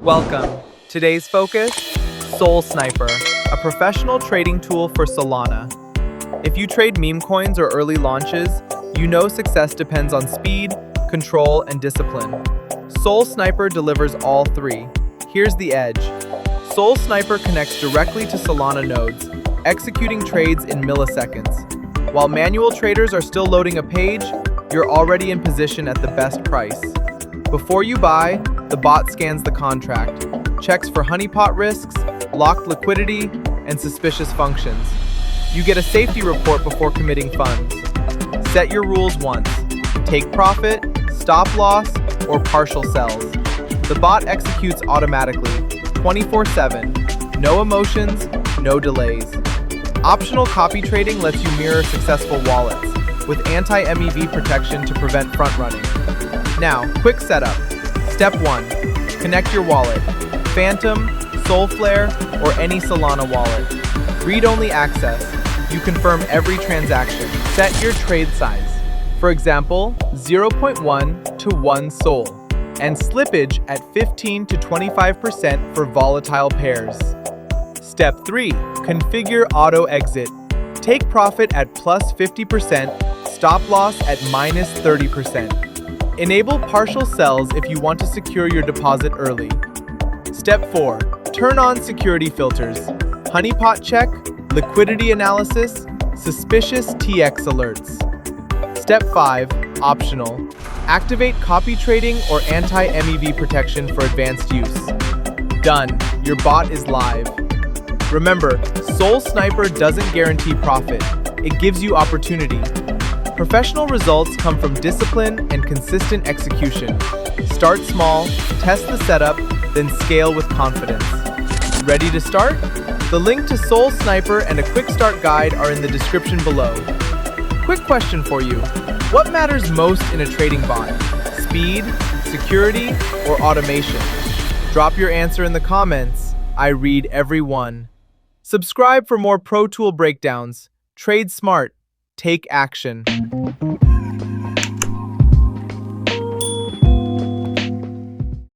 Welcome. Today's focus, Sol Sniper, a professional trading tool for Solana. If you trade meme coins or early launches, you know success depends on speed, control, and discipline. Sol Sniper delivers all three. Here's the edge. Sol Sniper connects directly to Solana nodes, executing trades in milliseconds. While manual traders are still loading a page, you're already in position at the best price. Before you buy, the bot scans the contract, checks for honeypot risks, locked liquidity, and suspicious functions. You get a safety report before committing funds. Set your rules once. Take profit, stop loss, or partial sells. The bot executes automatically, 24/7. No emotions, no delays. Optional copy trading lets you mirror successful wallets, with anti-MEV protection to prevent front running. Now, quick setup. Step 1. Connect your wallet. Phantom, Solflare, or any Solana wallet. Read-only access. You confirm every transaction. Set your trade size. For example, 0.1 to 1 Sol, and slippage at 15 to 25% for volatile pairs. Step 3. Configure auto exit. Take profit at plus 50%, stop loss at minus 30%. Enable partial sells if you want to secure your deposit early. Step 4. Turn on security filters. Honeypot check, liquidity analysis, suspicious TX alerts. Step 5. Optional. Activate copy trading or anti-MEV protection for advanced use. Done. Your bot is live. Remember, Sol Sniper doesn't guarantee profit. It gives you opportunity. Professional results come from discipline and consistent execution. Start small, test the setup, then scale with confidence. Ready to start? The link to Sol Sniper and a quick start guide are in the description below. Quick question for you. What matters most in a trading bot? Speed, security, or automation? Drop your answer in the comments. I read every one. Subscribe for more Pro Tool breakdowns. Trade smart. Take action.